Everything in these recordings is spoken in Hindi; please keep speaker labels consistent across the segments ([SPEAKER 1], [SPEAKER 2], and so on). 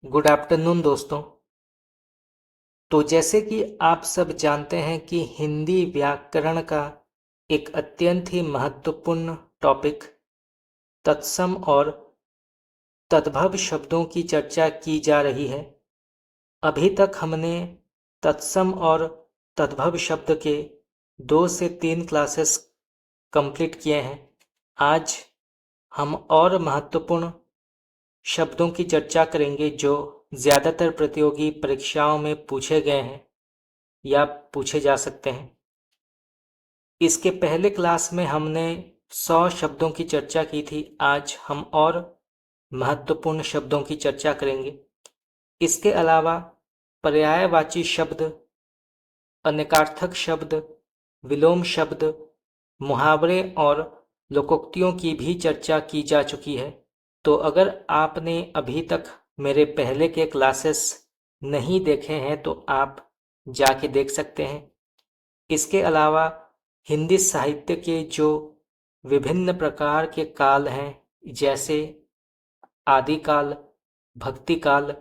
[SPEAKER 1] गुड आफ्टरनून दोस्तों। तो जैसे कि आप सब जानते हैं कि हिंदी व्याकरण का एक अत्यंत ही महत्वपूर्ण टॉपिक तत्सम और तद्भव शब्दों की चर्चा की जा रही है। अभी तक हमने तत्सम और तद्भव शब्द के 2 से 3 क्लासेस कंप्लीट किए हैं। आज हम और महत्वपूर्ण शब्दों की चर्चा करेंगे जो ज़्यादातर प्रतियोगी परीक्षाओं में पूछे गए हैं या पूछे जा सकते हैं। इसके पहले क्लास में हमने 100 शब्दों की चर्चा की थी। आज हम और महत्वपूर्ण शब्दों की चर्चा करेंगे। इसके अलावा पर्यायवाची शब्द, अनेकार्थक शब्द, विलोम शब्द, मुहावरे और लोकोक्तियों की भी चर्चा की जा चुकी है। तो अगर आपने अभी तक मेरे पहले के क्लासेस नहीं देखे हैं तो आप जाके देख सकते हैं। इसके अलावा हिंदी साहित्य के जो विभिन्न प्रकार के काल हैं, जैसे आदिकाल, भक्तिकाल,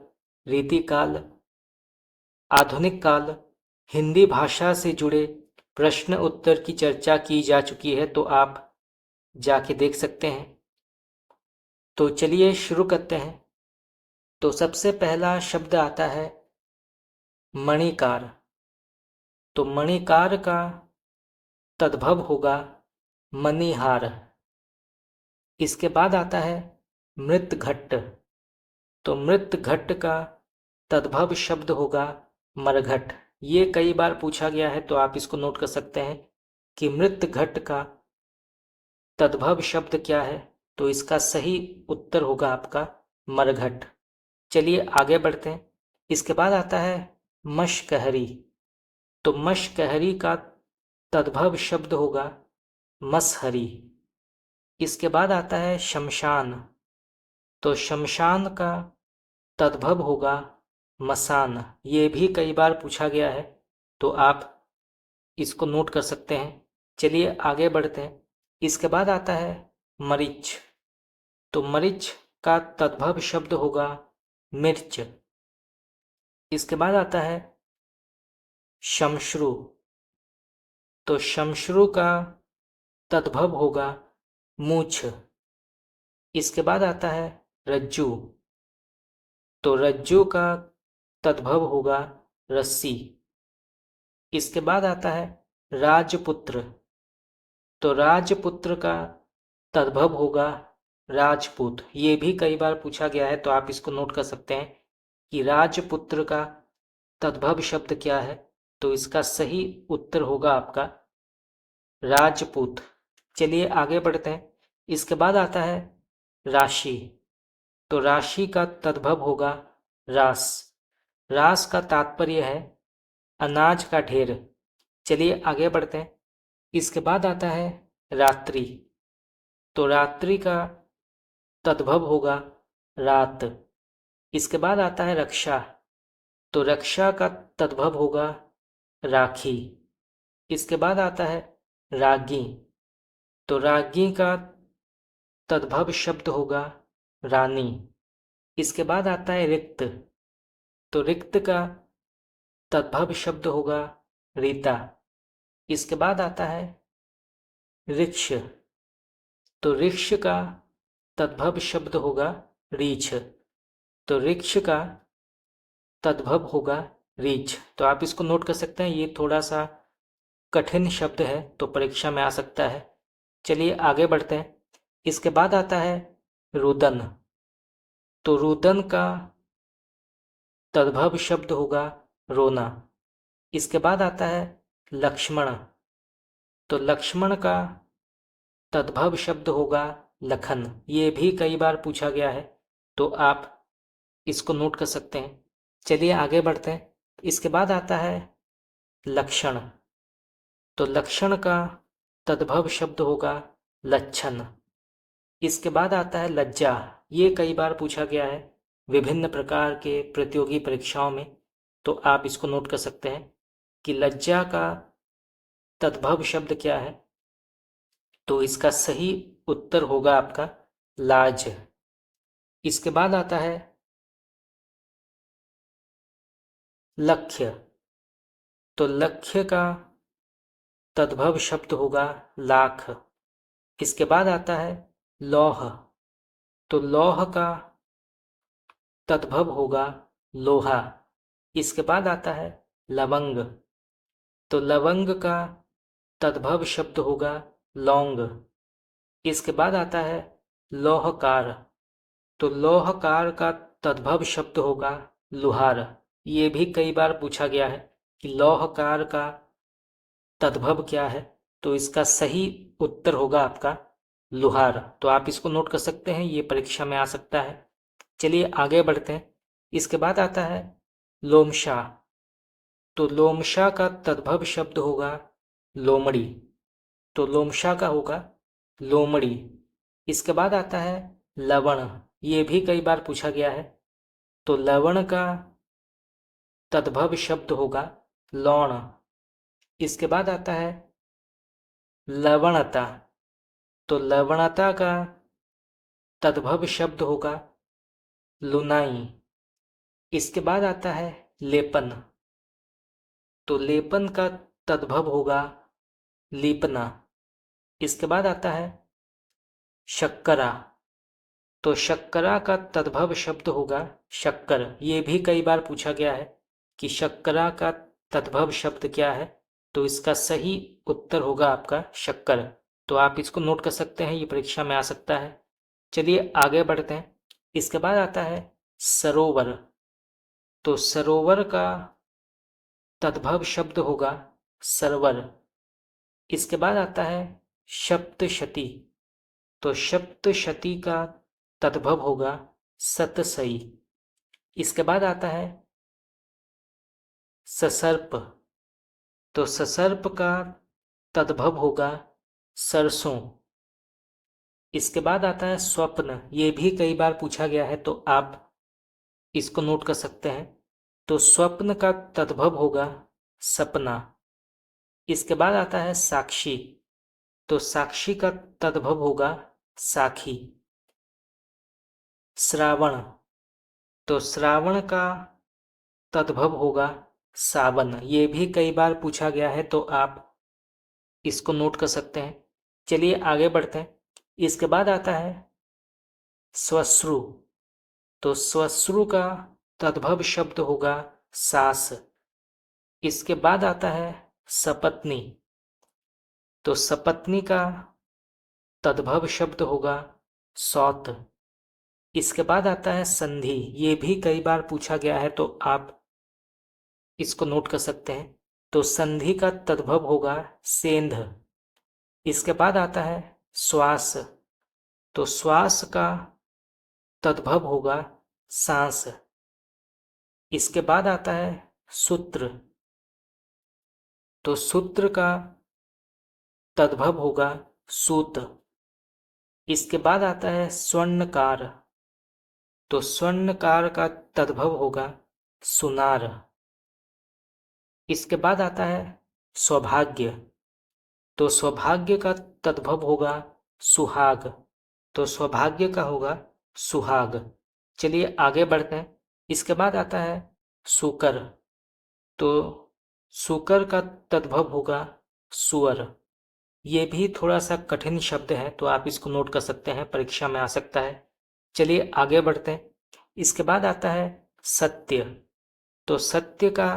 [SPEAKER 1] रीतिकाल, आधुनिक काल, हिंदी भाषा से जुड़े प्रश्न उत्तर की चर्चा की जा चुकी है, तो आप जाके देख सकते हैं। तो चलिए शुरू करते हैं। तो सबसे पहला शब्द आता है मणिकार। तो मणिकार का तद्भव होगा मणिहार। इसके बाद आता है मृतघट्ट। तो मृतघट्ट का तद्भव शब्द होगा मरघट। ये कई बार पूछा गया है, तो आप इसको नोट कर सकते हैं कि मृतघट्ट का तद्भव शब्द क्या है। तो इसका सही उत्तर होगा आपका मरघट। चलिए आगे बढ़ते हैं। इसके बाद आता है मशकहरी। तो मशकहरी का तद्भव शब्द होगा मसहरी। इसके बाद आता है शमशान। तो शमशान का तद्भव होगा मसान। ये भी कई बार पूछा गया है, तो आप इसको नोट कर सकते हैं। चलिए आगे बढ़ते हैं। इसके बाद आता है मरीच। तो मरीच का तद्भव शब्द होगा मिर्च। इसके बाद आता है शमश्रु। तो शमश्रु का तद्भव होगा मूछ। इसके बाद आता है रज्जू। तो रज्जू का तद्भव होगा रस्सी। इसके बाद आता है राजपुत्र। तो राजपुत्र का तद्भव होगा राजपूत। ये भी कई बार पूछा गया है, तो आप इसको नोट कर सकते हैं कि राजपुत्र का तद्भव शब्द क्या है। तो इसका सही उत्तर होगा आपका राजपूत। चलिए आगे बढ़ते हैं। इसके बाद आता है राशि। तो राशि का तद्भव होगा रास। रास का तात्पर्य है अनाज का ढेर। चलिए आगे बढ़ते हैं। इसके बाद आता है रात्रि। तो रात्रि का तद्भव होगा रात। इसके बाद आता है रक्षा। तो रक्षा का तद्भव होगा राखी। इसके बाद आता है रागी। तो रागी का तद्भव शब्द होगा रानी। इसके बाद आता है रिक्त। तो रिक्त का तद्भव शब्द होगा रीता। इसके बाद आता है ऋक्ष। तो ऋक्ष का तद्भव शब्द होगा रीछ। तो ऋक्ष का तद्भव होगा रीछ। तो आप इसको नोट कर सकते हैं। ये थोड़ा सा कठिन शब्द है, तो परीक्षा में आ सकता है। चलिए आगे बढ़ते हैं। इसके बाद आता है रुदन। तो रुदन का तद्भव शब्द होगा रोना। इसके बाद आता है लक्ष्मण। तो लक्ष्मण का तद्भव शब्द होगा लखन। ये भी कई बार पूछा गया है, तो आप इसको नोट कर सकते हैं। चलिए आगे बढ़ते हैं। इसके बाद आता है लक्षण। तो लक्षण का तद्भव शब्द होगा लच्छन। इसके बाद आता है लज्जा। ये कई बार पूछा गया है विभिन्न प्रकार के प्रतियोगी परीक्षाओं में, तो आप इसको नोट कर सकते हैं कि लज्जा का तद्भव शब्द क्या है। तो इसका सही उत्तर होगा आपका लाज। इसके बाद आता है लक्ष्य, तो लक्ष्य का तद्भव शब्द होगा लाख। इसके बाद आता है लौह, तो लौह का तद्भव होगा लोहा। इसके बाद आता है लवंग, तो लवंग का तद्भव शब्द होगा लौंग। इसके बाद आता है लौहकार, तो लौहकार का तद्भव शब्द होगा लुहार। ये भी कई बार पूछा गया है कि लौहकार का तद्भव क्या है, तो इसका सही उत्तर होगा आपका लुहार। तो आप इसको नोट कर सकते हैं, ये परीक्षा में आ सकता है। चलिए आगे बढ़ते हैं। इसके बाद आता है लोमशा, तो लोमशा का तद्भव शब्द होगा लोमड़ी, तो लोमशा का होगा लोमड़ी। इसके बाद आता है लवण, ये भी कई बार पूछा गया है, तो लवण का तद्भव शब्द होगा लौण। इसके बाद आता है लवणता, तो लवणता का तद्भव शब्द होगा लुनाई। इसके बाद आता है लेपन, तो लेपन का तद्भव होगा लीपना। इसके बाद आता है शक्करा, तो शक्करा का तद्भव शब्द होगा शक्कर। ये भी कई बार पूछा गया है कि शक्करा का तद्भव शब्द क्या है, तो इसका सही उत्तर होगा आपका शक्कर। तो आप इसको नोट कर सकते हैं, ये परीक्षा में आ सकता है। चलिए आगे बढ़ते हैं। इसके बाद आता है सरोवर, तो सरोवर का तद्भव शब्द होगा सरवर। इसके बाद आता है सप्तशती, तो सप्तशती का तद्भव होगा सतसई। इसके बाद आता है ससर्प, तो ससर्प का तद्भव होगा सरसों। इसके बाद आता है स्वप्न, ये भी कई बार पूछा गया है, तो आप इसको नोट कर सकते हैं, तो स्वप्न का तद्भव होगा सपना। इसके बाद आता है साक्षी, तो साक्षी का तद्भव होगा साखी। श्रावण, तो श्रावण का तद्भव होगा सावन। ये भी कई बार पूछा गया है, तो आप इसको नोट कर सकते हैं। चलिए आगे बढ़ते हैं। इसके बाद आता है श्वश्रु, तो श्वश्रु का तद्भव शब्द होगा सास। इसके बाद आता है सपत्नी, तो सपत्नी का तद्भव शब्द होगा सौत। इसके बाद आता है संधि, ये भी कई बार पूछा गया है, तो आप इसको नोट कर सकते हैं, तो संधि का तद्भव होगा सेंध। इसके बाद आता है श्वास, तो श्वास का तद्भव होगा सांस। इसके बाद आता है सूत्र, तो सूत्र का तद्भव होगा सूत। इसके बाद आता है स्वर्णकार, तो स्वर्णकार का तद्भव होगा सुनार। इसके बाद आता है सौभाग्य, तो सौभाग्य का तद्भव होगा सुहाग, तो सौभाग्य का होगा सुहाग। चलिए आगे बढ़ते हैं। इसके बाद आता है सूकर, तो सूकर का तद्भव होगा सुअर। ये भी थोड़ा सा कठिन शब्द है, तो आप इसको नोट कर सकते हैं, परीक्षा में आ सकता है। चलिए आगे बढ़ते हैं। इसके बाद आता है सत्य, तो सत्य का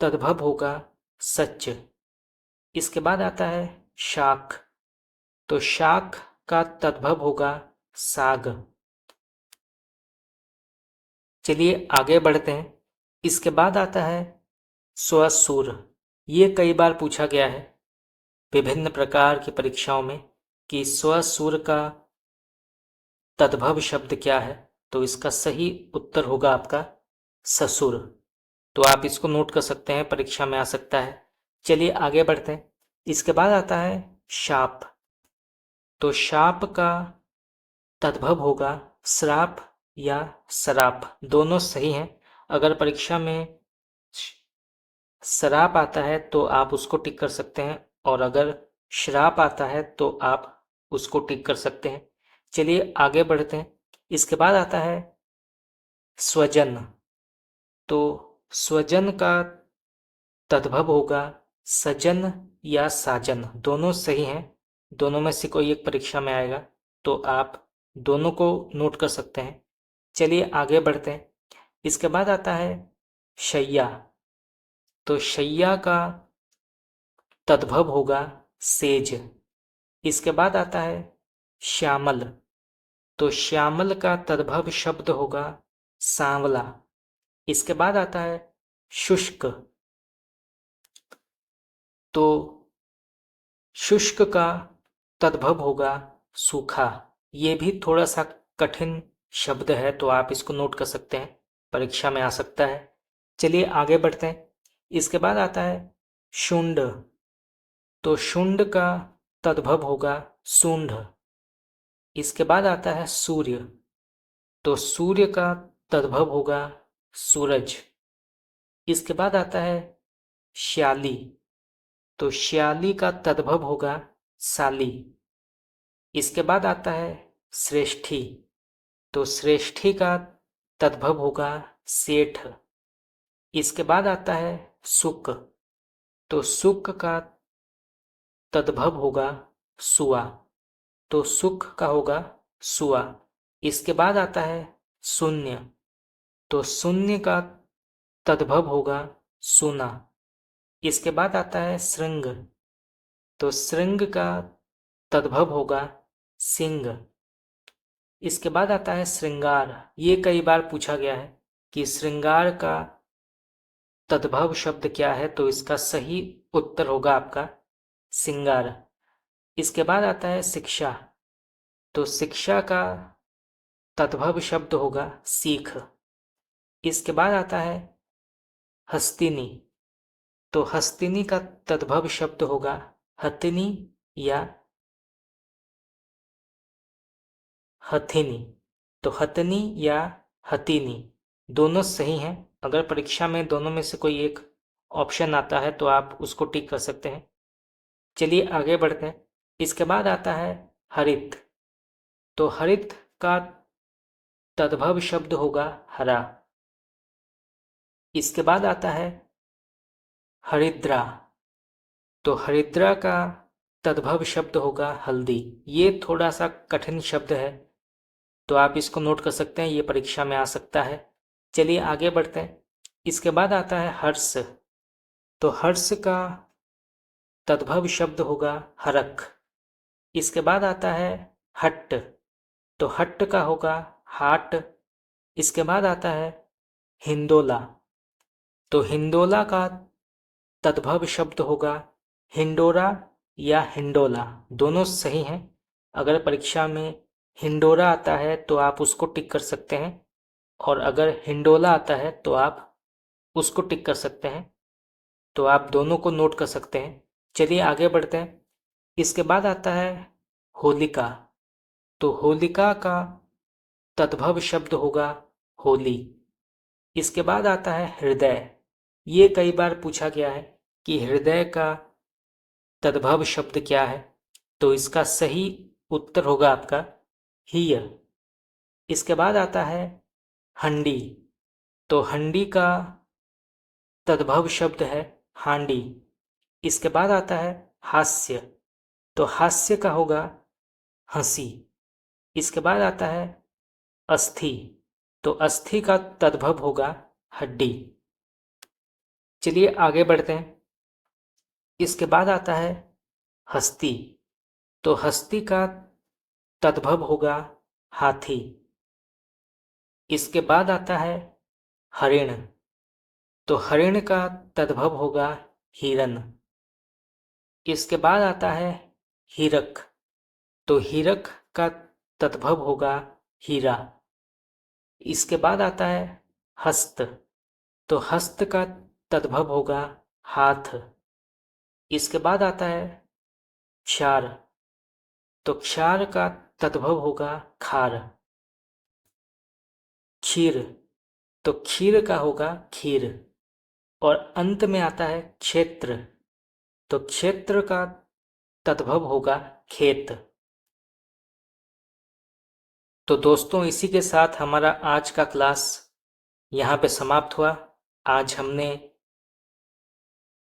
[SPEAKER 1] तद्भव होगा सच। इसके बाद आता है शाख, तो शाख का तद्भव होगा साग। चलिए आगे बढ़ते हैं। इसके बाद आता है स्वसुर, ये कई बार पूछा गया है विभिन्न प्रकार की परीक्षाओं में कि स्वसुर का तद्भव शब्द क्या है, तो इसका सही उत्तर होगा आपका ससुर। तो आप इसको नोट कर सकते हैं, परीक्षा में आ सकता है। चलिए आगे बढ़ते हैं। इसके बाद आता है शाप, तो शाप का तद्भव होगा श्राप या सराप, दोनों सही हैं। अगर परीक्षा में सराप आता है तो आप उसको टिक कर सकते हैं, और अगर श्राप आता है तो आप उसको टिक कर सकते हैं। चलिए आगे बढ़ते हैं। इसके बाद आता है स्वजन, तो स्वजन का तद्भव होगा सजन या साजन, दोनों सही हैं। दोनों में से कोई एक परीक्षा में आएगा, तो आप दोनों को नोट कर सकते हैं। चलिए आगे बढ़ते हैं। इसके बाद आता है शैया। तो शैया का तद्भव होगा सेज। इसके बाद आता है श्यामल। तो श्यामल का तद्भव शब्द होगा सांवला। इसके बाद आता है शुष्क। तो शुष्क का तद्भव होगा सूखा। ये भी थोड़ा सा कठिन शब्द है, तो आप इसको नोट कर सकते हैं, परीक्षा में आ सकता है। चलिए आगे बढ़ते हैं। इसके बाद आता है शुंड। तो शुंड का तद्भव होगा सूंड। इसके बाद आता है सूर्य। तो सूर्य का तद्भव होगा सूरज। इसके बाद आता है श्याली। तो श्याली का तद्भव होगा साली। इसके बाद आता है श्रेष्ठी। तो श्रेष्ठी का तद्भव होगा सेठ। इसके बाद आता है सुक। तो सुक का तद्भव होगा सुआ। तो सुख का होगा सुआ। इसके बाद आता है शून्य। तो शून्य का तद्भव होगा सुना। इसके बाद आता है श्रृंग। तो श्रृंग का तद्भव होगा सिंह। इसके बाद आता है श्रृंगार। ये कई बार पूछा गया है कि श्रृंगार का तद्भव शब्द क्या है, तो इसका सही उत्तर होगा आपका सिंगार। इसके बाद आता है शिक्षा। तो शिक्षा का तद्भव शब्द होगा सीख। इसके बाद आता है हस्तिनी। तो हस्तिनी का तद्भव शब्द होगा हथिनी या हथिनी। तो हथनी या हथिनी दोनों सही हैं। अगर परीक्षा में दोनों में से कोई एक ऑप्शन आता है तो आप उसको टिक कर सकते हैं। चलिए आगे बढ़ते हैं। इसके बाद आता है हरित। तो हरित का तद्भव शब्द होगा हरा। इसके बाद आता है हरिद्रा। तो हरिद्रा का तद्भव शब्द होगा हल्दी। ये थोड़ा सा कठिन शब्द है, तो आप इसको नोट कर सकते हैं, ये परीक्षा में आ सकता है। चलिए आगे बढ़ते हैं। इसके बाद आता है हर्ष। तो हर्ष का तद्भव शब्द होगा हरख। इसके बाद आता है हट्ट। तो हट्ट का होगा हाट। इसके बाद आता है हिंदोला। तो हिंदोला का तद्भव शब्द होगा हिंडोरा या हिंडोला, दोनों सही हैं। अगर परीक्षा में हिंडोरा आता है तो आप उसको टिक कर सकते हैं, और अगर हिंडोला आता है तो आप उसको टिक कर सकते हैं। तो आप दोनों को नोट कर सकते हैं। चलिए आगे बढ़ते हैं। इसके बाद आता है होलिका। तो होलिका का तद्भव शब्द होगा होली। इसके बाद आता है हृदय। ये कई बार पूछा गया है कि हृदय का तद्भव शब्द क्या है, तो इसका सही उत्तर होगा आपका हीय। इसके बाद आता है हंडी। तो हंडी का तद्भव शब्द है हांडी। इसके बाद आता है हास्य। तो हास्य का होगा हंसी। इसके बाद आता है अस्थि। तो अस्थि का तद्भव होगा हड्डी। चलिए आगे बढ़ते हैं। इसके बाद आता है हस्ती। तो हस्ती का तद्भव होगा हाथी। इसके बाद आता है हरिण। तो हरिण का तद्भव होगा हिरन। इसके बाद आता है हीरक। तो हीरक का तद्भव होगा हीरा। इसके बाद आता है हस्त। तो हस्त का तद्भव होगा हाथ। इसके बाद आता है क्षार। तो क्षार का तद्भव होगा खार। क्षीर। तो क्षीर का होगा खीर। और अंत में आता है क्षेत्र। तो क्षेत्र का तद्भव होगा खेत। तो दोस्तों, इसी के साथ हमारा आज का क्लास यहाँ पे समाप्त हुआ। आज हमने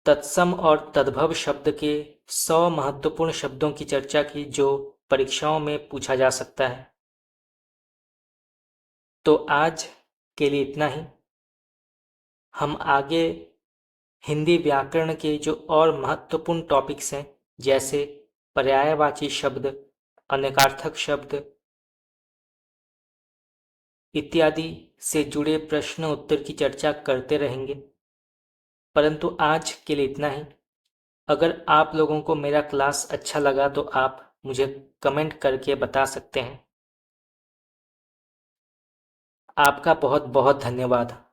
[SPEAKER 1] तत्सम और तद्भव शब्द के 100 महत्वपूर्ण शब्दों की चर्चा की जो परीक्षाओं में पूछा जा सकता है। तो आज के लिए इतना ही। हम आगे हिंदी व्याकरण के जो और महत्वपूर्ण टॉपिक्स हैं, जैसे पर्यायवाची शब्द, अनेकार्थक शब्द इत्यादि से जुड़े प्रश्न उत्तर की चर्चा करते रहेंगे। परंतु आज के लिए इतना ही। अगर आप लोगों को मेरा क्लास अच्छा लगा तो आप मुझे कमेंट करके बता सकते हैं। आपका बहुत बहुत धन्यवाद।